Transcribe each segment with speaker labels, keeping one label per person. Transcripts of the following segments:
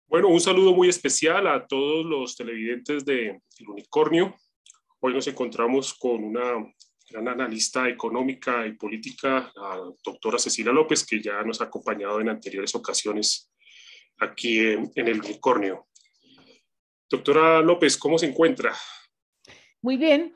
Speaker 1: Bueno, un saludo muy especial a todos los televidentes de El Unicornio. Hoy nos encontramos con una gran analista económica y política, la doctora Cecilia López, que ya nos ha acompañado en anteriores ocasiones aquí en El Unicornio. Doctora López, ¿cómo se encuentra?
Speaker 2: Muy bien,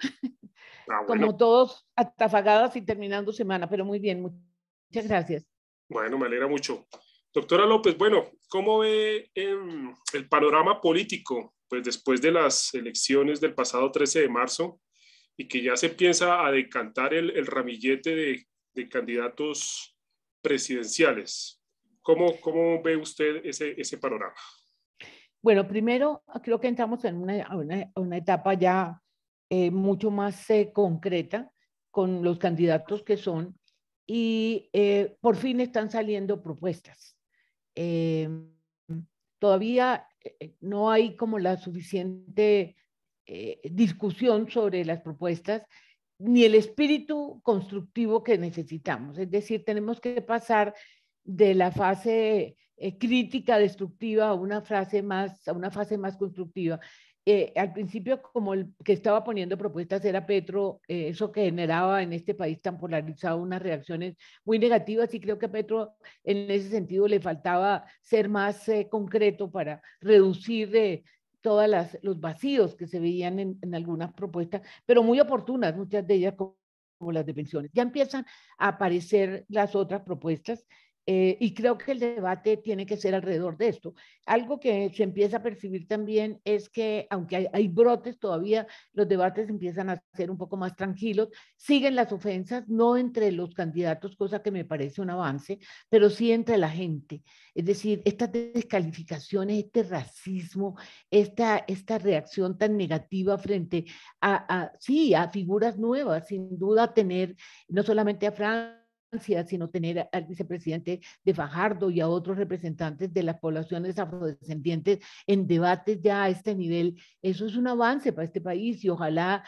Speaker 1: Bueno.
Speaker 2: como todos atafagadas y terminando semana, pero muy bien, muchas gracias.
Speaker 1: Bueno, me alegra mucho. Doctora López, bueno, ¿cómo ve el panorama político pues después de las elecciones del pasado 13 de marzo y que ya se empieza a decantar el ramillete de candidatos presidenciales? ¿Cómo ve usted ese panorama?
Speaker 2: Bueno, primero creo que entramos en una etapa ya mucho más concreta con los candidatos que son y por fin están saliendo propuestas. Eh, Todavía no hay como la suficiente discusión sobre las propuestas ni el espíritu constructivo que necesitamos. Es decir, tenemos que pasar de la fase crítica, destructiva, a una fase más constructiva. Al principio, como el que estaba poniendo propuestas era Petro, eso que generaba en este país tan polarizado unas reacciones muy negativas, y creo que a Petro en ese sentido le faltaba ser más concreto para reducir todos los vacíos que se veían en algunas propuestas, pero muy oportunas, muchas de ellas como las de pensiones. Ya empiezan a aparecer las otras propuestas y creo que el debate tiene que ser alrededor de esto. Algo que se empieza a percibir también es que, aunque hay brotes todavía, los debates empiezan a ser un poco más tranquilos, siguen las ofensas, no entre los candidatos, cosa que me parece un avance, pero sí entre la gente. Es decir, estas descalificaciones, este racismo, esta reacción tan negativa frente sí, a figuras nuevas, sin duda tener no solamente a Francia, sino tener al vicepresidente de Fajardo y a otros representantes de las poblaciones afrodescendientes en debates ya a este nivel. Eso es un avance para este país y ojalá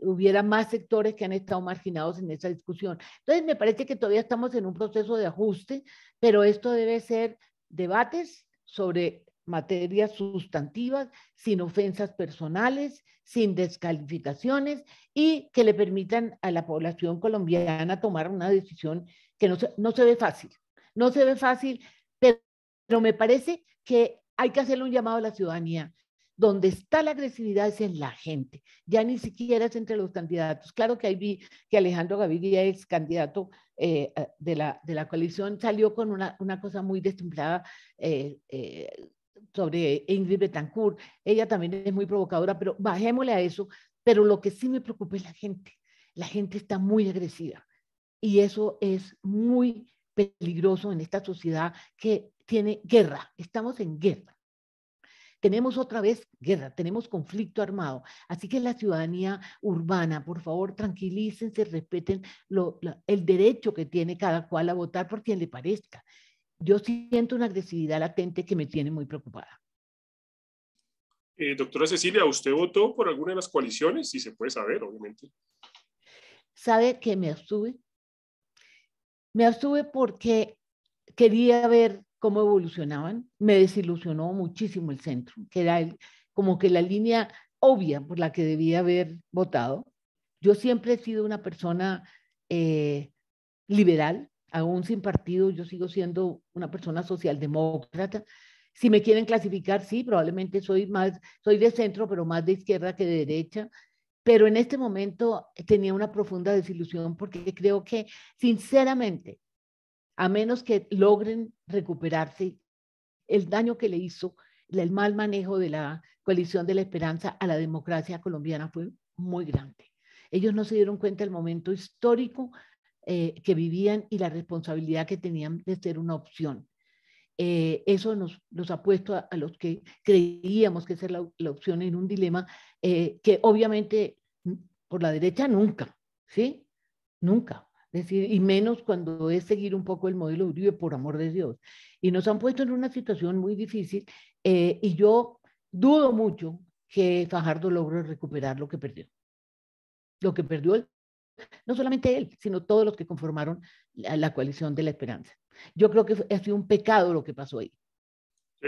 Speaker 2: hubiera más sectores que han estado marginados en esa discusión. Entonces, me parece que todavía estamos en un proceso de ajuste, pero esto debe ser debates sobre materias sustantivas, sin ofensas personales, sin descalificaciones y que le permitan a la población colombiana tomar una decisión que no se ve fácil. No se ve fácil, pero me parece que hay que hacerle un llamado a la ciudadanía. Donde está la agresividad es en la gente, ya ni siquiera es entre los candidatos. Claro que ahí vi que Alejandro Gaviria, ex candidato de la coalición, salió con una cosa muy destemplada sobre Ingrid Betancourt. Ella también es muy provocadora, pero bajémosle a eso. Pero lo que sí me preocupa es la gente. La gente está muy agresiva y eso es muy peligroso en esta sociedad que tiene guerra. Estamos en guerra. Tenemos otra vez guerra, tenemos conflicto armado. Así que la ciudadanía urbana, por favor, tranquilícense, respeten el derecho que tiene cada cual a votar por quien le parezca. Yo siento una agresividad latente que me tiene muy preocupada.
Speaker 1: Doctora Cecilia, ¿usted votó por alguna de las coaliciones? Si se puede saber, obviamente.
Speaker 2: ¿Sabe que me abstuve? Me abstuve porque quería ver cómo evolucionaban. Me desilusionó muchísimo el centro, que era como que la línea obvia por la que debía haber votado. Yo siempre he sido una persona liberal, aún sin partido, yo sigo siendo una persona socialdemócrata. Si me quieren clasificar, sí, probablemente soy de centro, pero más de izquierda que de derecha. Pero en este momento tenía una profunda desilusión porque creo que, sinceramente, a menos que logren recuperarse, el daño que le hizo el mal manejo de la coalición de la esperanza a la democracia colombiana fue muy grande. Ellos no se dieron cuenta del momento histórico que vivían y la responsabilidad que tenían de ser una opción. Eso nos ha puesto a los que creíamos que esa era la opción en un dilema que obviamente por la derecha nunca, ¿sí? Nunca. Es decir, y menos cuando es seguir un poco el modelo de Uribe, por amor de Dios. Y nos han puesto en una situación muy difícil y yo dudo mucho que Fajardo logre recuperar lo que perdió. Lo que perdió no solamente él, sino todos los que conformaron la coalición de la esperanza. Yo creo que ha sido un pecado lo que pasó ahí.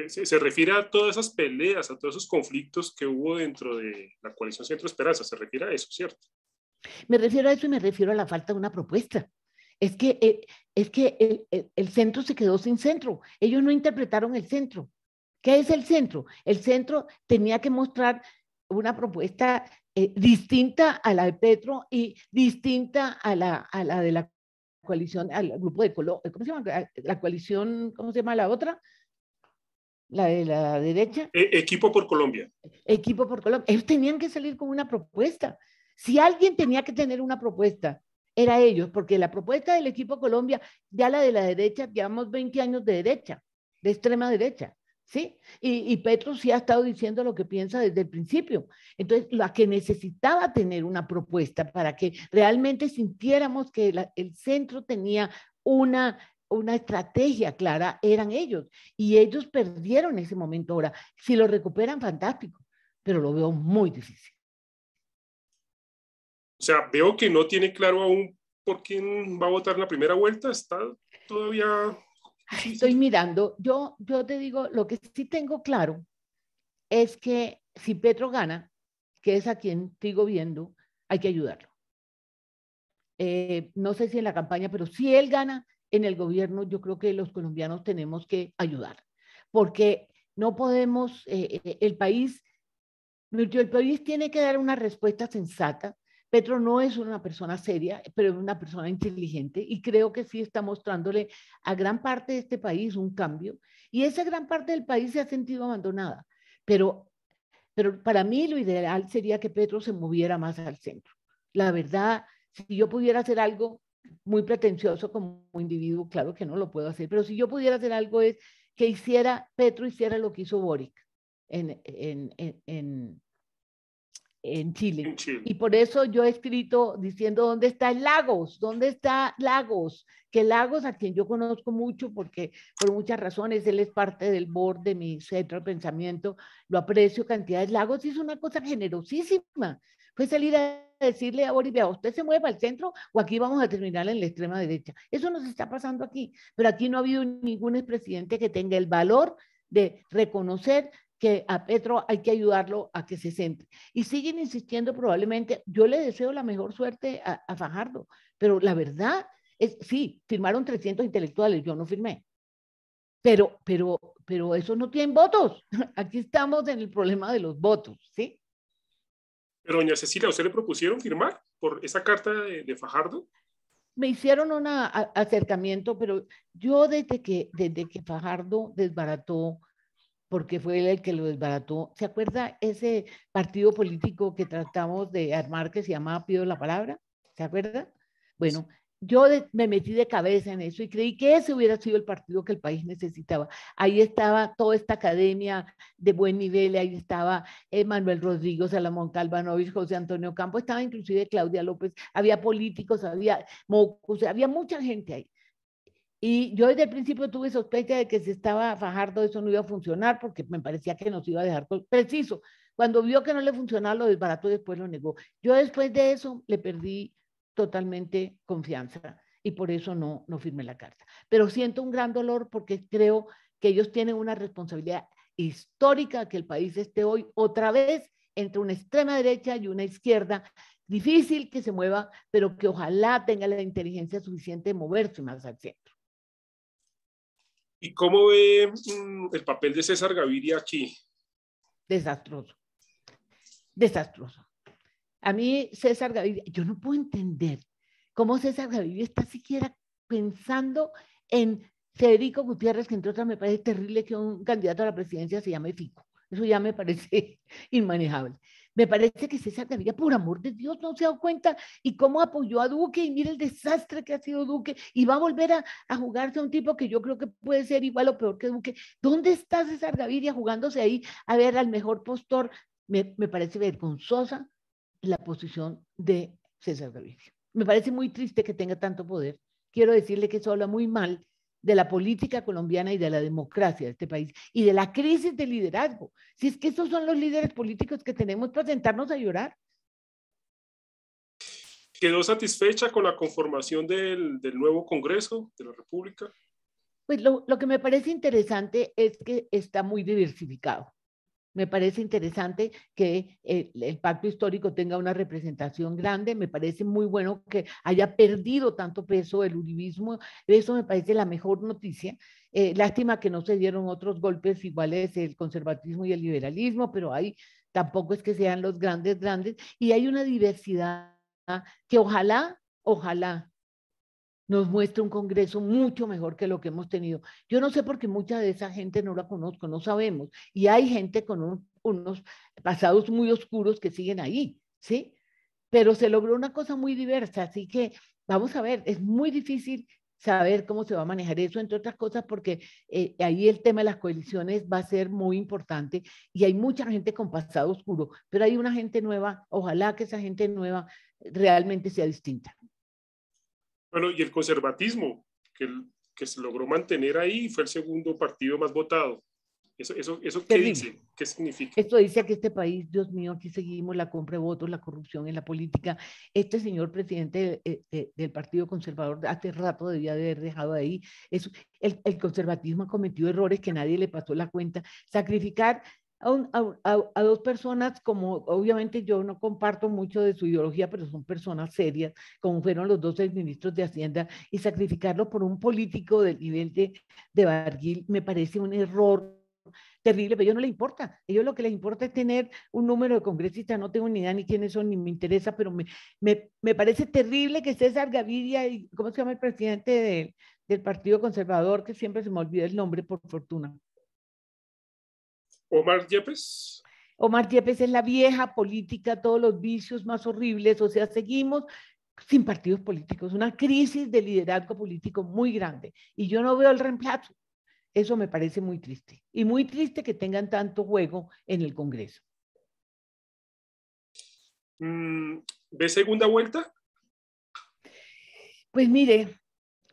Speaker 1: Se refiere a todas esas peleas, a todos esos conflictos que hubo dentro de la coalición Centro Esperanza, se refiere a eso, ¿cierto?
Speaker 2: Me refiero a eso y me refiero a la falta de una propuesta. Es que el centro se quedó sin centro. Ellos no interpretaron el centro. ¿Qué es el centro? El centro tenía que mostrar una propuesta distinta a la de Petro y distinta a la de la coalición, al grupo de Colombia. ¿Cómo se llama? La coalición, ¿cómo se llama la otra? La de la derecha.
Speaker 1: Equipo por Colombia.
Speaker 2: Equipo por Colombia. Ellos tenían que salir con una propuesta. Si alguien tenía que tener una propuesta, era ellos, porque la propuesta del Equipo Colombia, ya la de la derecha, llevamos 20 años de derecha, de extrema derecha, ¿sí? Y Petro sí ha estado diciendo lo que piensa desde el principio. Entonces, la que necesitaba tener una propuesta para que realmente sintiéramos que el centro tenía una estrategia clara, eran ellos. Y ellos perdieron ese momento ahora. Si lo recuperan, fantástico, pero lo veo muy difícil.
Speaker 1: O sea, veo que no tiene claro aún por quién va a votar en la primera vuelta. Está todavía difícil.
Speaker 2: Estoy mirando. Yo te digo, lo que sí tengo claro es que si Petro gana, que es a quien sigo viendo, hay que ayudarlo. No sé si en la campaña, pero si él gana en el gobierno, yo creo que los colombianos tenemos que ayudar, porque no podemos, el país tiene que dar una respuesta sensata. Petro no es una persona seria, pero es una persona inteligente y creo que sí está mostrándole a gran parte de este país un cambio y esa gran parte del país se ha sentido abandonada. Pero para mí lo ideal sería que Petro se moviera más al centro. La verdad, si yo pudiera hacer algo muy pretencioso como individuo, claro que no lo puedo hacer, pero si yo pudiera hacer algo es que Petro hiciera lo que hizo Boric en Chile.
Speaker 1: En Chile.
Speaker 2: Y por eso yo he escrito diciendo dónde está Lagos, dónde está Lagos, que Lagos, a quien yo conozco mucho porque por muchas razones él es parte del board de mi centro de pensamiento, lo aprecio cantidades. Lagos hizo una cosa generosísima, fue salir a decirle a Bolivia, usted se mueve al centro o aquí vamos a terminar en la extrema derecha. Eso nos está pasando aquí, pero aquí no ha habido ningún expresidente que tenga el valor de reconocer que a Petro hay que ayudarlo a que se centre. Y siguen insistiendo probablemente, yo le deseo la mejor suerte a Fajardo, pero la verdad es, sí, firmaron 300 intelectuales, yo no firmé, pero esos no tienen votos. Aquí estamos en el problema de los votos, ¿sí?
Speaker 1: Pero doña Cecilia, ¿a usted le propusieron firmar por esa carta de Fajardo?
Speaker 2: Me hicieron un acercamiento, pero yo desde que Fajardo desbarató, porque fue él el que lo desbarató. ¿Se acuerda ese partido político que tratamos de armar que se llamaba Pido la Palabra? ¿Se acuerda? Bueno, yo me metí de cabeza en eso y creí que ese hubiera sido el partido que el país necesitaba. Ahí estaba toda esta academia de buen nivel, ahí estaba Manuel Rodrigo, Salomón Calvanovich, José Antonio Campo, estaba inclusive Claudia López, había políticos, había mocos, había mucha gente ahí. Y yo desde el principio tuve sospecha de que si estaba Fajardo eso no iba a funcionar porque me parecía que nos iba a dejar preciso. Cuando vio que no le funcionaba lo desbarató y después lo negó. Yo después de eso le perdí totalmente confianza y por eso no firmé la carta. Pero siento un gran dolor porque creo que ellos tienen una responsabilidad histórica que el país esté hoy otra vez entre una extrema derecha y una izquierda difícil que se mueva, pero que ojalá tenga la inteligencia suficiente de moverse más al centro.
Speaker 1: ¿Y cómo ve el papel de César Gaviria aquí?
Speaker 2: Desastroso, desastroso. A mí César Gaviria, yo no puedo entender cómo César Gaviria está siquiera pensando en Federico Gutiérrez, que entre otras me parece terrible que un candidato a la presidencia se llame Fico. Eso ya me parece inmanejable. Me parece que César Gaviria, por amor de Dios, no se ha dado cuenta y cómo apoyó a Duque y mira el desastre que ha sido Duque y va a volver a jugarse a un tipo que yo creo que puede ser igual o peor que Duque. ¿Dónde está César Gaviria jugándose ahí a ver al mejor postor? Me parece vergonzosa la posición de César Gaviria. Me parece muy triste que tenga tanto poder. Quiero decirle que eso habla muy mal de la política colombiana y de la democracia de este país y de la crisis de liderazgo. Si es que esos son los líderes políticos que tenemos para sentarnos a llorar.
Speaker 1: ¿Quedó satisfecha con la conformación del nuevo Congreso de la República?
Speaker 2: Pues lo que me parece interesante es que está muy diversificado. Me parece interesante que el pacto histórico tenga una representación grande. Me parece muy bueno que haya perdido tanto peso el uribismo. Eso me parece la mejor noticia. Lástima que no se dieron otros golpes iguales el conservatismo y el liberalismo, pero ahí tampoco es que sean los grandes, grandes. Y hay una diversidad que ojalá nos muestra un Congreso mucho mejor que lo que hemos tenido. Yo no sé por qué mucha de esa gente no la conozco, no sabemos. Y hay gente con unos pasados muy oscuros que siguen ahí, ¿sí? Pero se logró una cosa muy diversa, así que vamos a ver, es muy difícil saber cómo se va a manejar eso, entre otras cosas, porque ahí el tema de las coaliciones va a ser muy importante y hay mucha gente con pasado oscuro, pero hay una gente nueva, ojalá que esa gente nueva realmente sea distinta.
Speaker 1: Bueno, y el conservatismo, que se logró mantener ahí, fue el segundo partido más votado. ¿Eso qué
Speaker 2: Terrible.
Speaker 1: dice? ¿Qué significa?
Speaker 2: Esto dice que este país, Dios mío, aquí seguimos la compra de votos, la corrupción en la política. Este señor presidente del Partido Conservador hace rato debía de haber dejado ahí. El conservatismo ha cometido errores que nadie le pasó la cuenta. Sacrificar a dos personas, como obviamente yo no comparto mucho de su ideología, pero son personas serias, como fueron los dos exministros de Hacienda, y sacrificarlo por un político del nivel de Barguil me parece un error terrible, pero a ellos no les importa. A ellos lo que les importa es tener un número de congresistas, no tengo ni idea ni quiénes son, ni me interesa, pero me parece terrible que César Gaviria, y ¿cómo se llama el presidente del Partido Conservador? Que siempre se me olvida el nombre, por fortuna.
Speaker 1: Omar Yepes.
Speaker 2: Omar Yepes es la vieja política, todos los vicios más horribles, o sea, seguimos sin partidos políticos, una crisis de liderazgo político muy grande, y yo no veo el reemplazo. Eso me parece muy triste. Y muy triste que tengan tanto juego en el Congreso.
Speaker 1: ¿Ve segunda vuelta?
Speaker 2: Pues mire,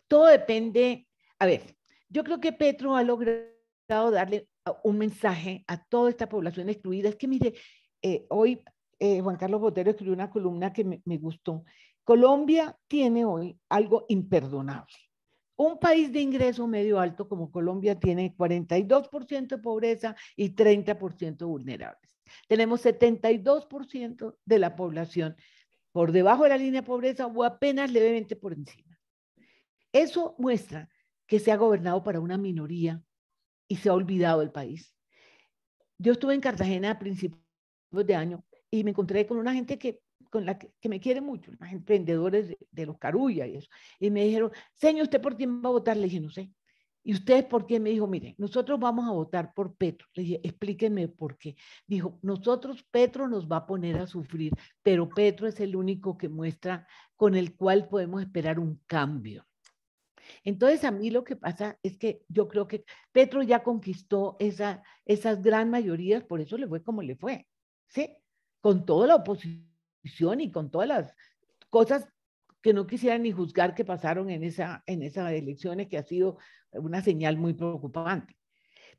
Speaker 2: todo depende. A ver, yo creo que Petro ha logrado darle un mensaje a toda esta población excluida. Es que mire, hoy Juan Carlos Botero escribió una columna que me gustó. Colombia tiene hoy algo imperdonable. Un país de ingreso medio alto como Colombia tiene 42% de pobreza y 30% vulnerables. Tenemos 72% de la población por debajo de la línea de pobreza o apenas levemente por encima. Eso muestra que se ha gobernado para una minoría y se ha olvidado el país. Yo estuve en Cartagena a principios de año y me encontré con una gente con la que me quiere mucho, los emprendedores de los Carulla y eso. Y me dijeron, señor, ¿usted por quién va a votar? Le dije, no sé. ¿Y ustedes por qué? Me dijo, mire, nosotros vamos a votar por Petro. Le dije, explíquenme por qué. Dijo, nosotros, Petro nos va a poner a sufrir, pero Petro es el único que muestra con el cual podemos esperar un cambio. Entonces, a mí lo que pasa es que yo creo que Petro ya conquistó esas gran mayorías, por eso le fue como le fue, ¿sí? Con toda la oposición y con todas las cosas que no quisiera ni juzgar que pasaron en esas elecciones, que ha sido una señal muy preocupante.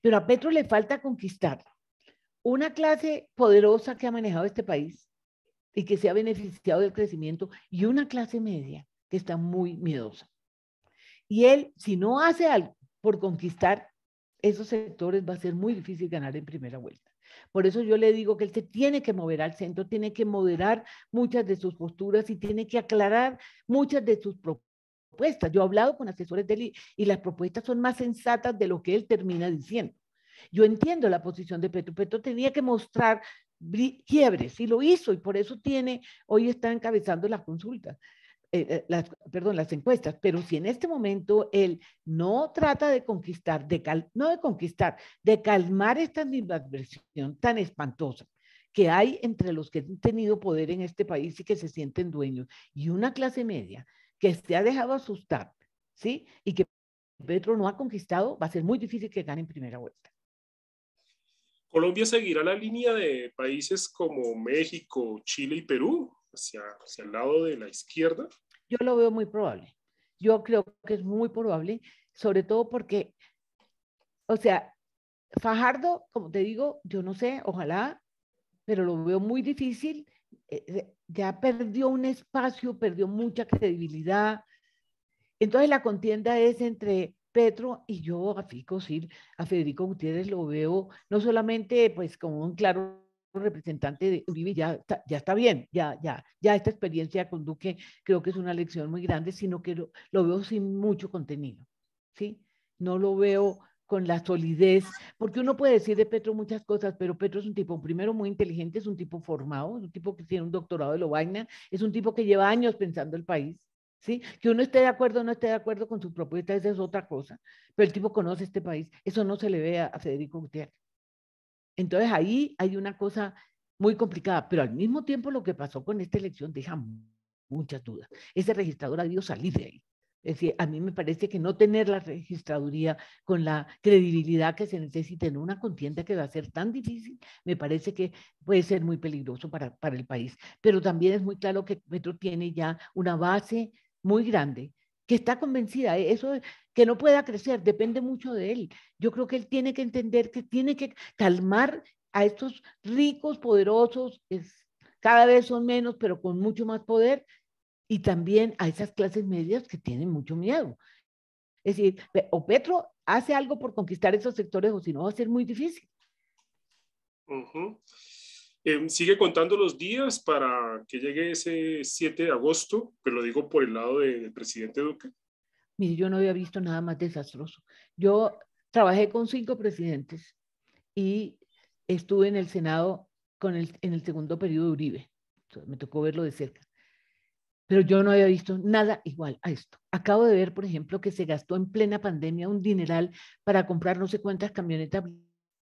Speaker 2: Pero a Petro le falta conquistar una clase poderosa que ha manejado este país y que se ha beneficiado del crecimiento y una clase media que está muy miedosa. Y él, si no hace algo por conquistar esos sectores, va a ser muy difícil ganar en primera vuelta. Por eso yo le digo que él se tiene que mover al centro, tiene que moderar muchas de sus posturas y tiene que aclarar muchas de sus propuestas. Yo he hablado con asesores de él y las propuestas son más sensatas de lo que él termina diciendo. Yo entiendo la posición de Petro. Petro tenía que mostrar quiebres y lo hizo y por eso hoy está encabezando las consultas. Las encuestas, pero si en este momento él no trata de conquistar, no de conquistar, de calmar esta animadversión tan espantosa que hay entre los que han tenido poder en este país y que se sienten dueños, y una clase media que se ha dejado asustar, ¿sí? Y que Petro no ha conquistado, va a ser muy difícil que gane en primera vuelta.
Speaker 1: ¿Colombia seguirá la línea de países como México, Chile y Perú hacia el lado de la izquierda?
Speaker 2: Yo lo veo muy probable. Yo creo que es muy probable, sobre todo porque, o sea, Fajardo, como te digo, yo no sé, ojalá, pero lo veo muy difícil. ya perdió un espacio, perdió mucha credibilidad. Entonces la contienda es entre Petro y yo, a Federico Gutiérrez lo veo no solamente pues como un claro representante de Uribe, ya está bien, ya esta experiencia con Duque creo que es una lección muy grande, sino que lo veo sin mucho contenido, ¿sí? No lo veo con la solidez, porque uno puede decir de Petro muchas cosas, pero Petro es un tipo, primero, muy inteligente, es un tipo formado, es un tipo que tiene un doctorado de Lovaina, es un tipo que lleva años pensando el país, ¿sí? Que uno esté de acuerdo o no esté de acuerdo con su propuesta, esa es otra cosa, pero el tipo conoce este país, eso no se le ve a Federico Gutiérrez. Entonces ahí hay una cosa muy complicada, pero al mismo tiempo lo que pasó con esta elección deja muchas dudas. Ese registrador ha debido salir de ahí. Es decir, a mí me parece que no tener la registraduría con la credibilidad que se necesita en una contienda que va a ser tan difícil, me parece que puede ser muy peligroso para el país. Pero también es muy claro que Petro tiene ya una base muy grande, que está convencida, eso que no pueda crecer, depende mucho de él. Yo creo que él tiene que entender que tiene que calmar a estos ricos, poderosos, cada vez son menos, pero con mucho más poder, y también a esas clases medias que tienen mucho miedo. Es decir, o Petro hace algo por conquistar esos sectores o si no va a ser muy difícil.
Speaker 1: Sigue contando los días para que llegue ese 7 de agosto, pero lo digo por el lado del presidente Duque.
Speaker 2: Mire, yo no había visto nada más desastroso. Yo trabajé con 5 presidentes y estuve en el Senado en el segundo periodo de Uribe. Entonces, me tocó verlo de cerca. Pero yo no había visto nada igual a esto. Acabo de ver, por ejemplo, que se gastó en plena pandemia un dineral para comprar no sé cuántas camionetas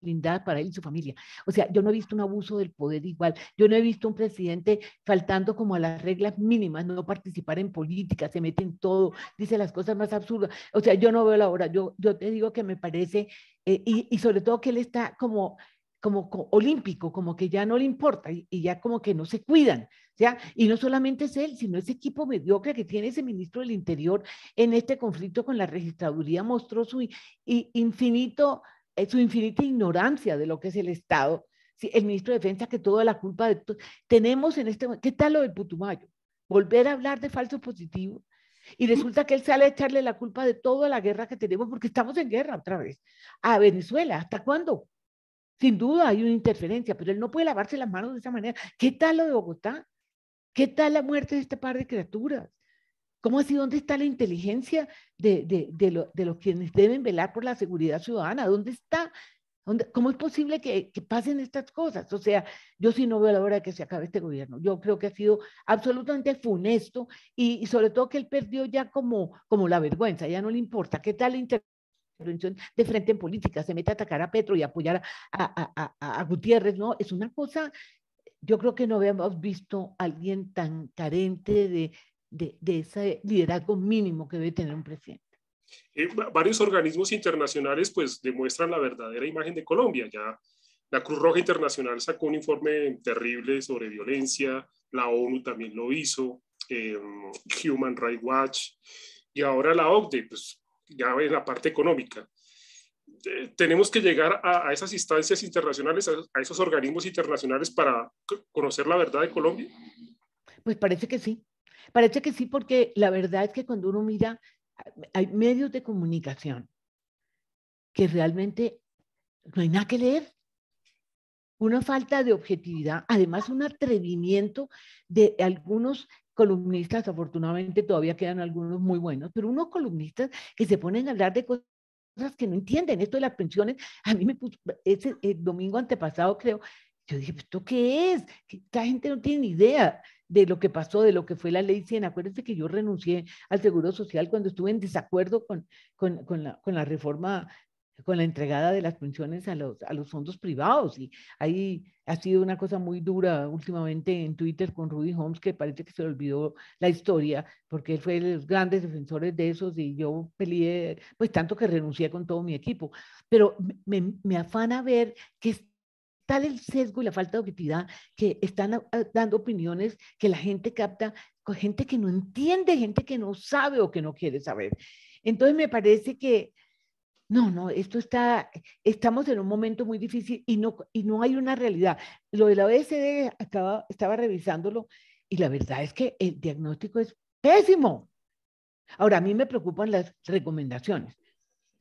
Speaker 2: blindadas para él y su familia. O sea, yo no he visto un abuso del poder igual. Yo no he visto un presidente faltando como a las reglas mínimas, no participar en política, se mete en todo, dice las cosas más absurdas. O sea, yo no veo la hora. Yo te digo que me parece, y sobre todo que él está como olímpico, como que ya no le importa y ya como que no se cuidan. ¿Ya? Y no solamente es él, sino ese equipo mediocre que tiene ese ministro del Interior en este conflicto con la registraduría mostró su infinita ignorancia de lo que es el Estado. Sí, el ministro de Defensa que toda la culpa de tenemos en este momento, ¿qué tal lo del Putumayo? Volver a hablar de falso positivo. Y resulta que él sale a echarle la culpa de toda la guerra que tenemos, porque estamos en guerra otra vez. A Venezuela, ¿hasta cuándo? Sin duda hay una interferencia, pero él no puede lavarse las manos de esa manera. ¿Qué tal lo de Bogotá? ¿Qué tal la muerte de este par de criaturas? ¿Cómo así? ¿Dónde está la inteligencia de los quienes deben velar por la seguridad ciudadana? ¿Dónde está? ¿Cómo es posible que pasen estas cosas? O sea, yo sí no veo la hora de que se acabe este gobierno. Yo creo que ha sido absolutamente funesto y sobre todo que él perdió ya como la vergüenza, ya no le importa. ¿Qué tal la intervención de frente en política? Se mete a atacar a Petro y apoyar a Gutiérrez, ¿no? Es una cosa, yo creo que no habíamos visto a alguien tan carente de ese liderazgo mínimo que debe tener un presidente.
Speaker 1: Varios organismos internacionales pues demuestran la verdadera imagen de Colombia. Ya la Cruz Roja Internacional sacó un informe terrible sobre violencia, la ONU también lo hizo, Human Rights Watch, y ahora la OCDE, pues ya en la parte económica. Tenemos que llegar a esas instancias internacionales, a esos organismos internacionales para conocer la verdad de Colombia.
Speaker 2: Pues parece que sí, porque la verdad es que cuando uno mira, hay medios de comunicación que realmente no hay nada que leer, una falta de objetividad, además un atrevimiento de algunos columnistas, afortunadamente todavía quedan algunos muy buenos, pero unos columnistas que se ponen a hablar de cosas que no entienden. Esto de las pensiones, a mí me puso, ese el domingo antepasado creo, yo dije, ¿esto qué es? Que esta gente no tiene ni idea de lo que pasó, de lo que fue la ley 100. Acuérdense que yo renuncié al Seguro Social cuando estuve en desacuerdo con la reforma, con la entregada de las pensiones a los fondos privados. Y ahí ha sido una cosa muy dura últimamente en Twitter con Rudy Holmes, que parece que se le olvidó la historia, porque él fue de los grandes defensores de esos y yo peleé, pues tanto que renuncié con todo mi equipo. Pero me afana ver que es tal el sesgo y la falta de objetividad que están dando opiniones que la gente capta con gente que no entiende, gente que no sabe o que no quiere saber. Entonces me parece que no, estamos en un momento muy difícil y no hay una realidad. Lo de la OECD, estaba revisándolo, Y la verdad es que el diagnóstico es pésimo. Ahora, a mí me preocupan las recomendaciones.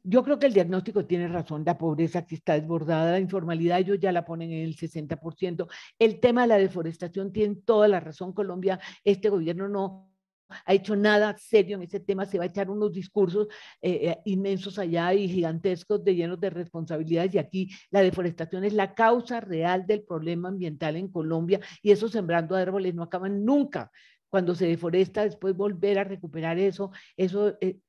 Speaker 2: Yo creo que el diagnóstico tiene razón, la pobreza que está desbordada, la informalidad, ellos ya la ponen en el 60%. El tema de la deforestación tiene toda la razón. Colombia, este gobierno no ha hecho nada serio en ese tema, se va a echar unos discursos inmensos allá y gigantescos de llenos de responsabilidades, y aquí la deforestación es la causa real del problema ambiental en Colombia, y esos sembrando árboles no acaban nunca. Cuando se deforesta, después volver a recuperar eso,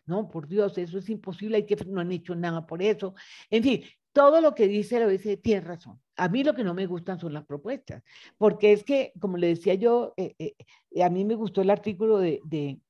Speaker 2: no, por Dios, eso es imposible, hay que, no han hecho nada por eso. En fin, todo lo que dice la OECD tiene razón. A mí lo que no me gustan son las propuestas, porque es que, como le decía yo, a mí me gustó el artículo de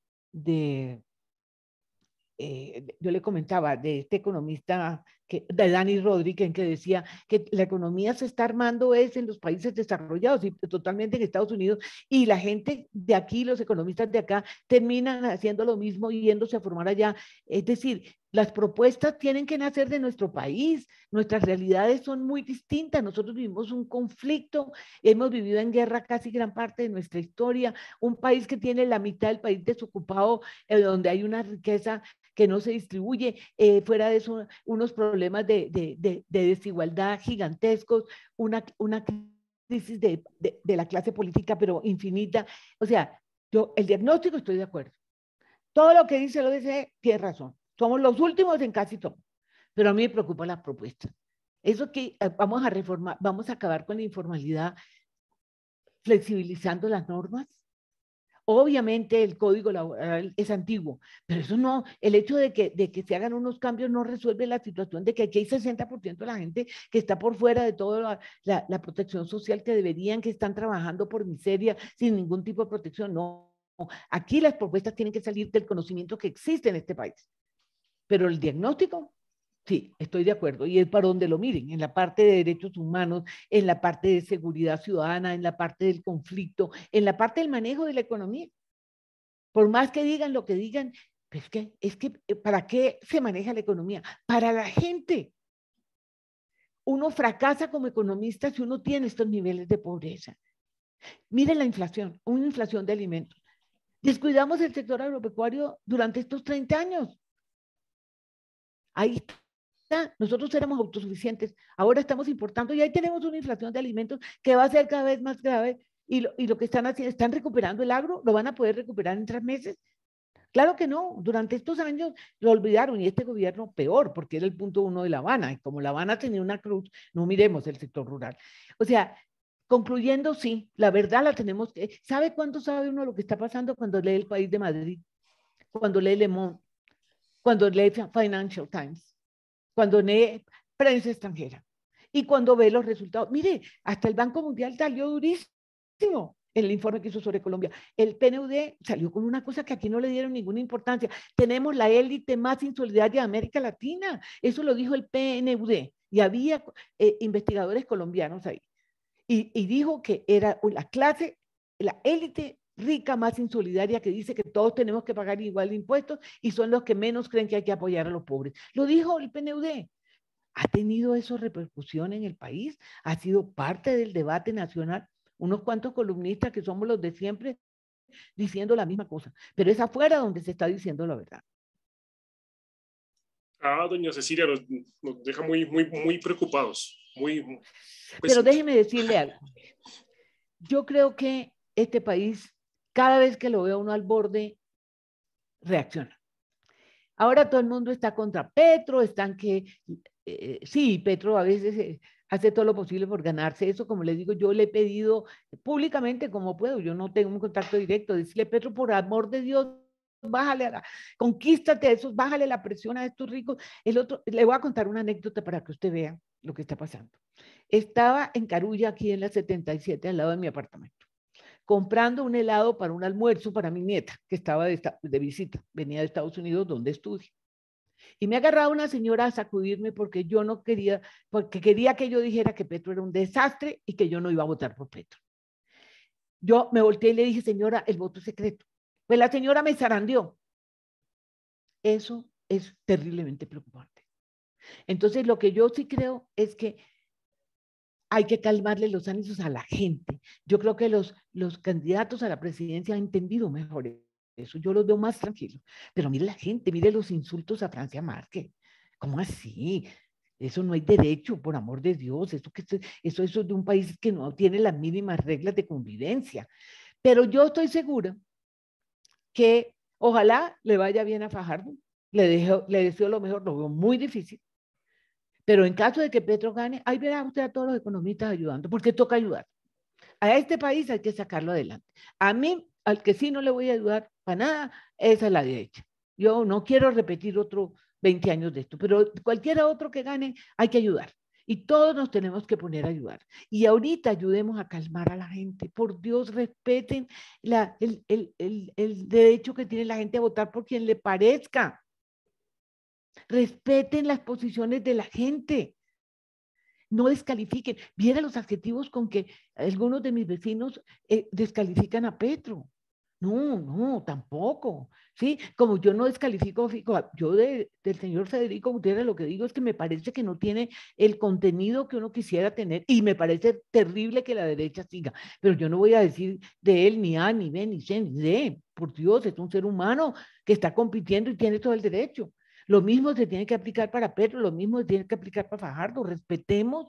Speaker 2: yo le comentaba de este economista, de Dani Rodríguez, que decía que la economía se está armando es en los países desarrollados y totalmente en Estados Unidos, y la gente de aquí, los economistas de acá, terminan haciendo lo mismo y yéndose a formar allá. Es decir, las propuestas tienen que nacer de nuestro país, nuestras realidades son muy distintas, nosotros vivimos un conflicto, hemos vivido en guerra casi gran parte de nuestra historia, un país que tiene la mitad del país desocupado, donde hay una riqueza que no se distribuye, fuera de eso, unos problemas de desigualdad gigantescos, una crisis de la clase política, pero infinita. O sea, yo, el diagnóstico estoy de acuerdo. Todo lo que dice el ODC tiene razón. Somos los últimos en casi todo. Pero a mí me preocupa la propuesta. Eso que vamos a reformar, vamos a acabar con la informalidad flexibilizando las normas. Obviamente el código laboral es antiguo, pero eso no, el hecho de que se hagan unos cambios no resuelve la situación de que aquí hay 60% de la gente que está por fuera de toda la protección social que deberían, que están trabajando por miseria sin ningún tipo de protección. No, aquí las propuestas tienen que salir del conocimiento que existe en este país, pero el diagnóstico, sí, estoy de acuerdo, y es para donde lo miren, en la parte de derechos humanos, en la parte de seguridad ciudadana, en la parte del conflicto, en la parte del manejo de la economía. Por más que digan lo que digan, pues es que ¿para qué se maneja la economía? Para la gente. Uno fracasa como economista si uno tiene estos niveles de pobreza. Miren la inflación, una inflación de alimentos. Descuidamos el sector agropecuario durante estos 30 años. Ahí está. Nosotros éramos autosuficientes, ahora estamos importando y ahí tenemos una inflación de alimentos que va a ser cada vez más grave, y lo que están haciendo, están recuperando el agro, lo van a poder recuperar en 3 meses. Claro que no, durante estos años lo olvidaron, y este gobierno peor, porque era el punto uno de La Habana, y como La Habana tenía una cruz, no miremos el sector rural. O sea, concluyendo, sí, la verdad la tenemos que, ¿sabe cuánto sabe uno lo que está pasando cuando lee El País de Madrid, cuando lee Le Monde, cuando lee Financial Times, cuando lee prensa extranjera y cuando ve los resultados? Mire, hasta el Banco Mundial salió durísimo en el informe que hizo sobre Colombia. El PNUD salió con una cosa que aquí no le dieron ninguna importancia. Tenemos la élite más insolidaria de América Latina. Eso lo dijo el PNUD. Y había investigadores colombianos ahí. Y dijo que era la clase, la élite rica más insolidaria, que dice que todos tenemos que pagar igual de impuestos y son los que menos creen que hay que apoyar a los pobres. Lo dijo el PNUD. ¿Ha tenido eso repercusión en el país? ¿Ha sido parte del debate nacional? Unos cuantos columnistas que somos los de siempre diciendo la misma cosa, pero es afuera donde se está diciendo la verdad.
Speaker 1: Doña Cecilia, nos deja muy, muy, muy preocupados, pues,
Speaker 2: pero déjeme decirle algo. Yo creo que este país, cada vez que lo ve uno al borde, reacciona. Ahora todo el mundo está contra Petro, están que, sí, Petro a veces hace todo lo posible por ganarse eso. Como le digo, yo le he pedido públicamente como puedo, yo no tengo un contacto directo, decirle: Petro, por amor de Dios, bájale conquístate a esos, bájale la presión a estos ricos. El otro, le voy a contar una anécdota para que usted vea lo que está pasando. Estaba en Carulla, aquí en la 77, al lado de mi apartamento, comprando un helado para un almuerzo para mi nieta, que estaba de visita, venía de Estados Unidos, donde estudia. Y me agarraba una señora a sacudirme porque yo no quería, porque quería que yo dijera que Petro era un desastre y que yo no iba a votar por Petro. Yo me volteé y le dije: señora, el voto es secreto. Pues la señora me zarandeó. Eso es terriblemente preocupante. Entonces, lo que yo sí creo es que hay que calmarle los ánimos a la gente. Yo creo que los candidatos a la presidencia han entendido mejor eso. Yo los veo más tranquilos. Pero mire la gente, mire los insultos a Francia Márquez. ¿Cómo así? Eso no hay derecho, por amor de Dios. Eso es de un país que no tiene las mínimas reglas de convivencia. Pero yo estoy segura que ojalá le vaya bien a Fajardo. Le deseo lo mejor, lo veo muy difícil. Pero en caso de que Petro gane, ahí verá usted a todos los economistas ayudando, porque toca ayudar. A este país hay que sacarlo adelante. A mí, al que sí no le voy a ayudar para nada, es a la derecha. Yo no quiero repetir otro 20 años de esto, pero cualquiera otro que gane, hay que ayudar. Y todos nos tenemos que poner a ayudar. Y ahorita ayudemos a calmar a la gente. Por Dios, respeten el derecho que tiene la gente a votar por quien le parezca. Respeten las posiciones de la gente. No descalifiquen. Viera los adjetivos con que algunos de mis vecinos descalifican a Petro. No, no, tampoco. Sí, como yo no descalifico, yo del señor Federico Gutiérrez lo que digo es que me parece que no tiene el contenido que uno quisiera tener y me parece terrible que la derecha siga, pero yo no voy a decir de él ni A, ni B, ni C, ni D. Por Dios, es un ser humano que está compitiendo y tiene todo el derecho. Lo mismo se tiene que aplicar para Petro, lo mismo se tiene que aplicar para Fajardo. Respetemos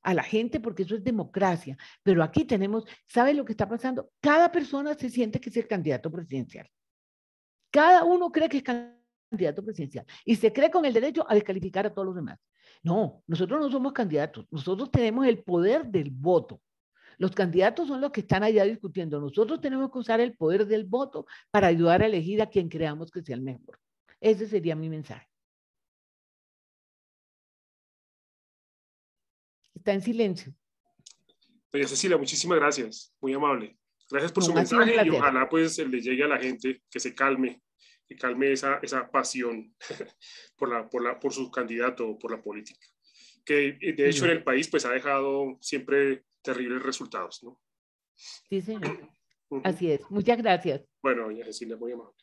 Speaker 2: a la gente porque eso es democracia. Pero aquí tenemos, ¿sabe lo que está pasando? Cada persona se siente que es el candidato presidencial. Cada uno cree que es candidato presidencial y se cree con el derecho a descalificar a todos los demás. No, nosotros no somos candidatos, nosotros tenemos el poder del voto. Los candidatos son los que están allá discutiendo. Nosotros tenemos que usar el poder del voto para ayudar a elegir a quien creamos que sea el mejor. Ese sería mi mensaje. Está en silencio.
Speaker 1: Doña Cecilia, muchísimas gracias, muy amable. Gracias por su
Speaker 2: No, ha sido un
Speaker 1: mensaje y
Speaker 2: placer.
Speaker 1: ojalá pues le llegue a la gente que calme esa pasión por su candidato, por la política, que de hecho en
Speaker 2: Señor.
Speaker 1: el país pues ha dejado siempre terribles resultados, ¿no?
Speaker 2: Sí, señor.
Speaker 1: Uh -huh.
Speaker 2: Así es. Muchas gracias.
Speaker 1: Bueno, doña Cecilia, muy amable.